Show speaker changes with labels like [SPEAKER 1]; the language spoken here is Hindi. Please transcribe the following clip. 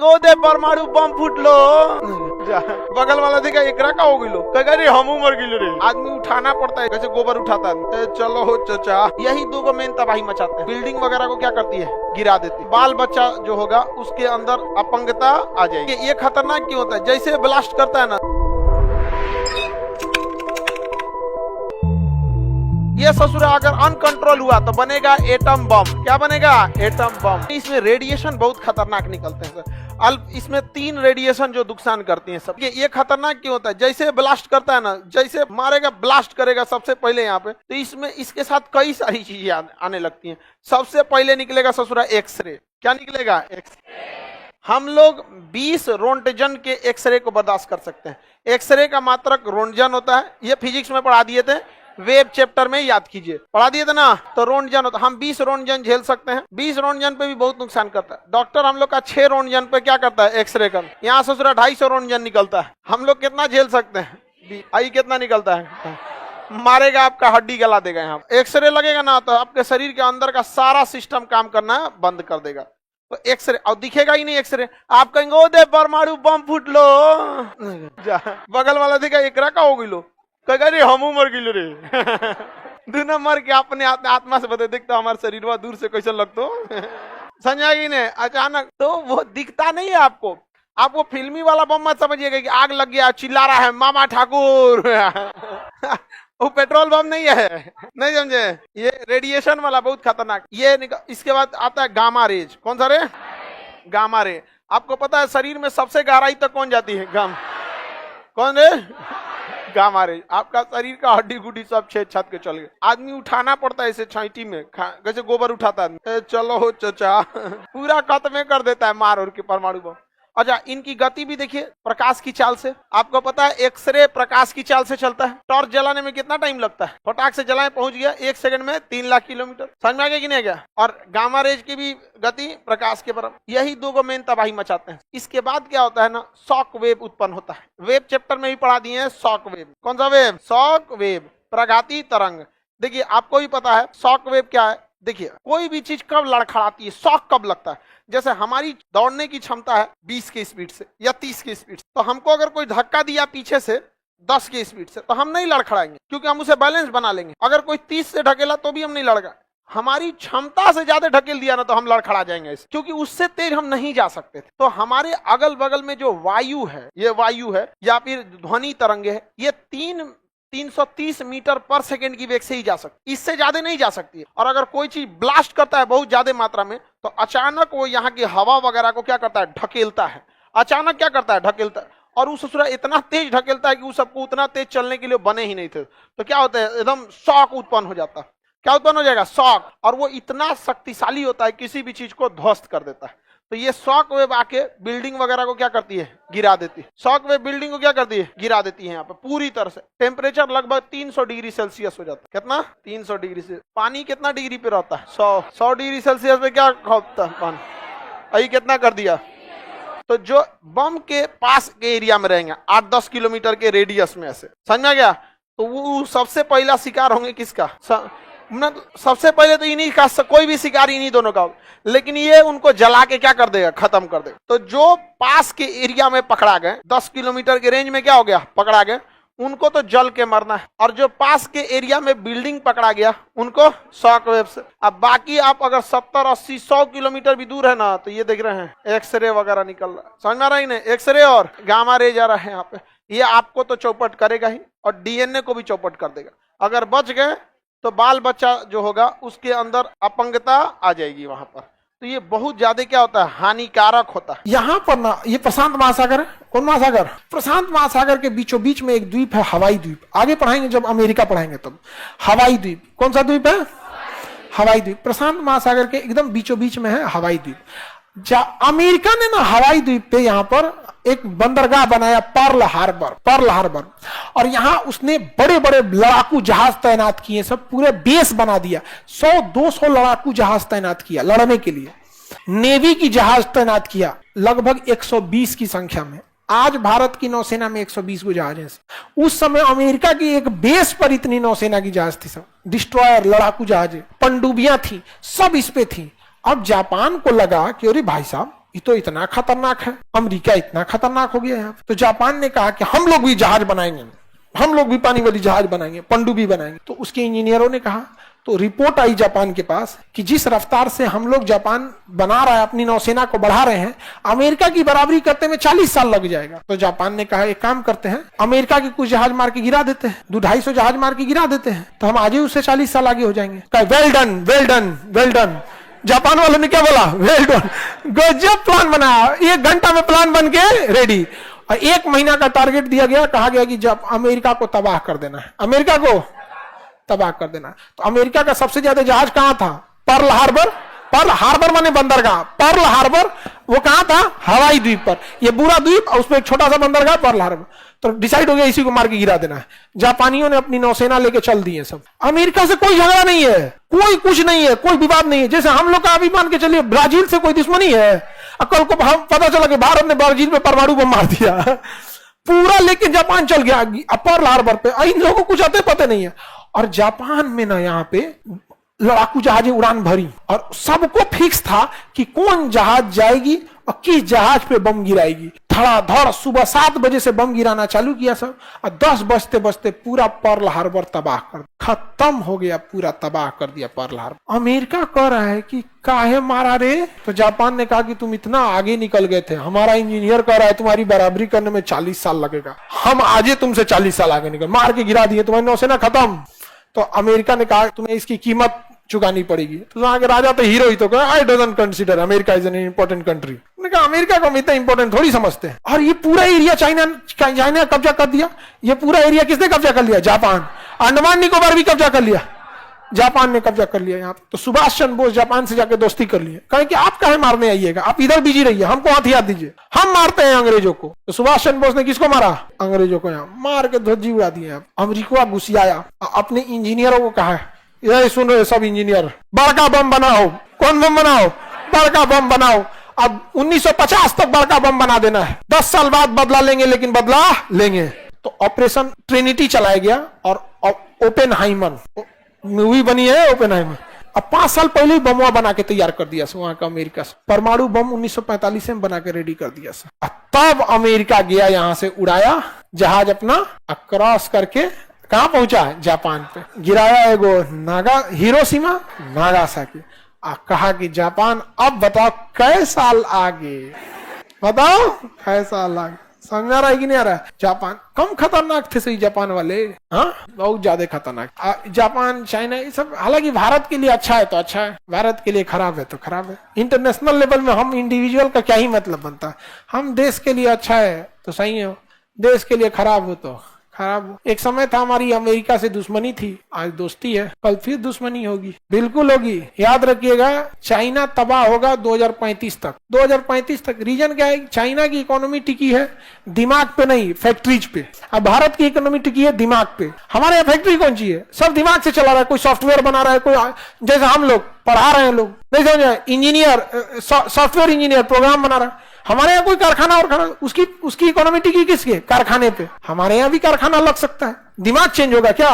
[SPEAKER 1] ओ दे परमाणु बम फूटलो बगल वाला देखा एकरा का हो गिलो कह रे हमू मर गिलो रे। आदमी उठाना पड़ता है जैसे गोबर उठाता है। चलो हो चचा, यही दो गो मेन तबाही मचाते हैं। बिल्डिंग वगैरह को क्या करती है, गिरा देती है। बाल बच्चा जो होगा उसके अंदर अपंगता आ जाएगी। ये खतरनाक क्यों होता है, जैसे ब्लास्ट करता है ना, ये ससुरा अगर अनकंट्रोल हुआ तो बनेगा एटम बम। क्या बनेगा, एटम बम। इसमें रेडिएशन बहुत खतरनाक निकलते हैं सर। इसमें 3 रेडिएशन जो नुकसान करती हैं सब। ये खतरनाक क्यों होता है, जैसे ब्लास्ट करता है ना, जैसे मारेगा ब्लास्ट करेगा सबसे पहले यहाँ पे, तो इसमें इसके साथ कई सारी चीजें आने लगती हैं। सबसे पहले निकलेगा ससुरा एक्सरे। क्या निकलेगा, एक्सरे। हम लोग 20 रोंटजन के एक्सरे को बर्दाश्त कर सकते हैं। एक्सरे का मात्रक रोंटजन होता है, ये फिजिक्स में पढ़ा दिए थे, वेब चैप्टर में याद कीजिए, पढ़ा दिए थे ना। तो रोंटजन होता है, हम 20 रोंटजन झेल सकते हैं। 20 रोंटजन पे भी बहुत नुकसान करता है। डॉक्टर हम लोग का 6 रोंटजन पे क्या करता है, एक्सरे का। यहाँ ससुरा 250 रोंटजन निकलता है। हम लोग कितना झेल सकते हैं, आई कितना निकलता है, मारेगा आपका, हड्डी गला देगा। यहाँ एक्सरे लगेगा ना तो आपके शरीर के अंदर का सारा सिस्टम काम करना बंद कर देगा। तो एक्सरे और दिखेगा ही नहीं एक्सरे। आप कहेंगे ओ दे परमाणु बम फूटलो बगल वाला देखा एकरा का हो गिलो कह रे हमू मर गिलो रे दुना मर के अपने आत्मा से बता देखता हमारे शरीर में दूर से कैसे लगतो समझा कि नहीं। अचानक तो वो दिखता नहीं है आपको। आप वो फिल्मी वाला बम मत समझिएगा कि आग लग गया चिल्ला रहा है मामा ठाकुर वो पेट्रोल बम नहीं है, नहीं समझे। ये रेडिएशन वाला बहुत खतरनाक। ये इसके बाद आता है गामा रेज। कौन सा रे, गामा रे। आपको पता है शरीर में सबसे गहराई तक कौन जाती है, कौन रे, गामा रेज। आपका शरीर का हड्डी गुड्डी सब छेद छत के चल गए। आदमी उठाना पड़ता है इसे छाइटी में, जैसे गोबर उठाता है। चलो हो चचा पूरा खत्म कर देता है मार और के परमाणु बम। अच्छा, इनकी गति भी देखिए प्रकाश की चाल से। आपको पता है एक्सरे प्रकाश की चाल से चलता है। टॉर्च जलाने में कितना टाइम लगता है, फटाक से जलाए पहुंच गया 1 सेकंड में 3 लाख किलोमीटर। समझ में आ गया कि नहीं गया। और गामा रेज की भी गति प्रकाश के बराबर। यही दो गो मेन तबाही मचाते हैं। इसके बाद क्या होता है ना, शॉक वेव उत्पन्न होता है। वेब चैप्टर में भी पढ़ा दिए हैं शॉक वेव। कौन सा वेव, शॉक वेव, प्रघाती तरंग। देखिए आपको भी पता है शॉक वेव क्या है। देखिए कोई भी चीज कब लड़खड़ाती है, शॉक कब लगता है। जैसे हमारी दौड़ने की क्षमता है 20 की स्पीड से या 30 की स्पीड से, तो हमको अगर कोई धक्का दिया पीछे से 10 की स्पीड से तो हम नहीं लड़खड़ाएंगे, क्योंकि हम उसे बैलेंस बना लेंगे। अगर कोई 30 से ढकेला तो भी हम नहीं लड़का। हमारी क्षमता से ज्यादा ढकेल दिया ना तो हम लड़खड़ा जाएंगे, क्योंकि उससे तेज हम नहीं जा सकते थे। तो हमारे अगल बगल में जो वायु है, ये वायु है या फिर ध्वनि तरंगे है, ये 330 मीटर पर सेकेंड की वेग से ही जा सकती, इससे ज्यादा नहीं जा सकती है। और अगर कोई चीज ब्लास्ट करता है बहुत ज्यादा मात्रा में तो अचानक वो यहाँ की हवा वगैरह को क्या करता है, ढकेलता है। अचानक क्या करता है, ढकेलता है। और उस ससुरा इतना तेज ढकेलता है कि उस सबको उतना तेज चलने के लिए बने ही नहीं थे। तो क्या होता है, एकदम शॉक उत्पन्न हो जाता है। क्या उत्पन्न हो जाएगा, शॉक। और वो इतना शक्तिशाली होता है किसी भी चीज को ध्वस्त कर देता है। तो ये शॉक वेव आके बिल्डिंग वगैरह को क्या करती है, गिरा देती है। शॉक वेव बिल्डिंग को क्या करती है, गिरा देती है। यहाँ पे पूरी तरह से टेम्परेचर लगभग 300 डिग्री सेल्सियस हो जाता है। कितना, 300 डिग्री से। पानी कितना डिग्री पे रहता है, 100 डिग्री सेल्सियस पे क्या होता है पानी, अभी कितना कर दिया। तो जो बम के पास के एरिया में रहेंगे 8-10 किलोमीटर के रेडियस में, ऐसे समझ में आ गया, तो वो सबसे पहला शिकार होंगे किसका, सबसे पहले तो इन्हीं का, कोई भी शिकार इन्हीं दोनों का। लेकिन ये उनको जला के क्या कर देगा, खत्म कर देगा। तो जो पास के एरिया में पकड़ा गए, 10 किलोमीटर के रेंज में क्या हो गया, पकड़ा गए, उनको तो जल के मरना है। और जो पास के एरिया में बिल्डिंग पकड़ा गया उनको शॉक वेव से। अब बाकी आप अगर 70, 80, 100 किलोमीटर भी दूर है ना, तो ये देख रहे हैं एक्सरे वगैरह निकल रहा है। समझ में आ रहा है ना, एक्सरे और गामा रे जा रहा है यहाँ पे। ये आपको तो चौपट करेगा ही और डीएनए को भी चौपट कर देगा। अगर बच गए तो बाल बच्चा जो होगा उसके अंदर अपंगता आ जाएगी वहां पर। तो ये बहुत ज्यादा क्या होता है, हानिकारक होता है। यहाँ पर ना, ये प्रशांत महासागर है। कौन महासागर, प्रशांत महासागर के बीचों बीच में एक द्वीप है, हवाई द्वीप। आगे पढ़ाएंगे जब अमेरिका पढ़ाएंगे तब। हवाई द्वीप, कौन सा द्वीप है, हवाई द्वीप। प्रशांत महासागर के एकदम बीचों बीच में है हवाई द्वीप। अमेरिका ने ना हवाई द्वीप पे यहाँ पर एक बंदरगाह बनाया, पर्ल हार्बर। और यहाँ उसने बड़े बड़े लड़ाकू जहाज तैनात किए, सब पूरे बेस बना दिया। 100-200 लड़ाकू जहाज तैनात किया लड़ने के लिए। नेवी की जहाज तैनात किया लगभग 120 की संख्या में। आज भारत की नौसेना में 120 को जहाज है। उस समय अमेरिका की एक बेस पर इतनी नौसेना की जहाज थी, सब डिस्ट्रॉयर, लड़ाकू जहाज, पनडुब्बियां थी, सब इस पे थी। अब जापान को लगा कि अरे भाई साहब
[SPEAKER 2] ये तो इतना खतरनाक है, अमेरिका इतना खतरनाक हो गया है। तो जापान ने कहा कि हम लोग भी जहाज बनाएंगे, हम लोग भी पानी वाली जहाज बनाएंगे, पनडुब्बी बनाएंगे। तो उसके इंजीनियरों ने कहा, तो रिपोर्ट आई जापान के पास कि जिस रफ्तार से हम लोग जापान बना रहा है, अपनी नौसेना को बढ़ा रहे हैं, अमेरिका की बराबरी करते में 40 साल लग जाएगा। तो जापान ने कहा एक काम करते हैं, अमेरिका के कुछ जहाज मार के गिरा देते हैं, 200-250 जहाज मार के गिरा देते हैं, तो हम आज ही उससे 40 साल आगे हो जाएंगे। कहा well done, well done, well done. Japan वालों ने क्या बोला? Well done. गजब प्लान बनाया, 1 घंटा में प्लान बन के रेडी। और 1 महीना का टारगेट दिया गया, कहा गया कि जब अमेरिका को तबाह कर देना है, अमेरिका को तबाह कर देना। तो अमेरिका का सबसे ज्यादा जहाज कहां था? Pearl Harbor. पर्ल हार्बर माने बंदरगाह, पर्ल हार्बर वो कहां था? हवाई द्वीप पर। ये पूरा द्वीप और उसमें एक छोटा सा बंदरगाह पर्ल हार्बर। तो डिसाइड हो गया इसी को मार के गिरा देना है। जापानियों ने अपनी नौसेना लेके चल दी है सब। अमेरिका से कोई झगड़ा नहीं है, कोई कुछ नहीं है, कोई विवाद नहीं है। जैसे हम लोग का अभी मान के चलिए ब्राजील से कोई दुश्मनी है, कल को पता चला कि भारत ने ब्राजील पे परमाणु बम मार दिया, पूरा लेके जापान चल गया पर्ल हार्बर पे। इन लोगों को कुछ आते पते नहीं है। और जापान में ना यहाँ पे लड़ाकू जहाजें उड़ान भरी और सबको फिक्स था कि कौन जहाज जाएगी और किस जहाज पे बम गिराएगी। धड़ाधड़ सुबह 7 बजे से बम गिराना चालू किया सब, और 10 बजते बजते पूरा पर्ल हार्बर तबाह कर, खत्म हो गया, पूरा तबाह कर दिया पर्ल हार्बर। अमेरिका कह रहा है कि काहे मारा रे? तो जापान ने कहा कि तुम इतना आगे निकल गए थे, हमारा इंजीनियर कह रहा है तुम्हारी बराबरी करने में 40 साल लगेगा, हम आज तुमसे 40 साल आगे निकल, मार के गिरा दिए, तुम्हारी नौसेना खत्म। तो अमेरिका ने कहा तुम्हें इसकी कीमत चुकानी पड़ेगी। तो वहां के राजा तो हीरो ही तो कहा, I doesn't consider America is an important country. उन्होंने कहा अमेरिका को हम इतना इंपॉर्टेंट थोड़ी समझते हैं। और ये पूरा एरिया चाइना कब्जा कर दिया। ये पूरा एरिया किसने कब्जा कर लिया? जापान। अंडमान निकोबार भी कब्जा कर लिया, जापान ने कब्जा कर लिया यहाँ पे। तो सुभाष चंद्र बोस जापान से जाके दोस्ती कर लिए, कहे कि आप काहे मारने आइएगा, आप इधर बिजी रहिए, हमको हथियार दीजिए, हम मारते हैं अंग्रेजों को। तो सुभाष चंद्र बोस ने किसको मारा? अंग्रेजों को। यहाँ मार के ध्वजी उड़ा दिए। अमेरिका गुस्सियाया, अपने इंजीनियरों को कहा ये सुन रहे सब इंजीनियर, बड़का बम बनाओ। कौन बम बनाओ? बड़का बम बनाओ। अब 1950 तक बड़का बम बना देना है, 10 साल बाद बदला लेंगे, लेकिन बदला लेंगे। तो ऑपरेशन ट्रिनिटी चलाया गया और ओपेनहाइमर मूवी बनी है, ओपेनहाइमर। अब 5 साल पहले ही बमवा बना के तैयार कर दिया वहां का अमेरिका से। परमाणु बम 1945 में बना के रेडी कर दिया। तब अमेरिका गया, यहां से उड़ाया जहाज अपना, क्रॉस करके कहां पहुंचा? जापान पे गिराया एगो हिरोशिमा नागासाकी। कहा कि जापान अब बताओ कै साल आगे, बताओ कै साल आगे। समझ आ रहा है कि नहीं आ रहा है? जापान कम खतरनाक थे सही जापान वाले, हाँ बहुत ज्यादा खतरनाक। जापान, चाइना, ये सब हालांकि भारत के लिए अच्छा है तो अच्छा है, भारत के लिए खराब है तो खराब है। इंटरनेशनल लेवल में हम इंडिविजुअल का क्या ही मतलब बनता है? हम देश के लिए अच्छा है तो सही हो, देश के लिए खराब हो तो खराब हो। एक समय था हमारी अमेरिका से दुश्मनी थी, आज दोस्ती है, कल फिर दुश्मनी होगी, बिल्कुल होगी। याद रखिएगा, चाइना तबाह होगा 2035 तक। 2035 तक रीजन क्या है? चाइना की इकोनॉमी टिकी है दिमाग पे नहीं, फैक्ट्रीज पे। अब भारत की इकोनॉमी टिकी है दिमाग पे। हमारे यहाँ फैक्ट्री कौन सी है? सब दिमाग से चला रहा है। कोई सॉफ्टवेयर बना रहा है, कोई जैसे हम लोग पढ़ा रहे हैं, लोग नहीं समझ, इंजीनियर, सॉफ्टवेयर इंजीनियर प्रोग्राम बना रहा है। हमारे यहाँ कोई कारखाना और खाना, उसकी इकोनॉमी टिकी किसके? कारखाने पे। हमारे यहाँ भी कारखाना लग सकता है, दिमाग चेंज होगा क्या?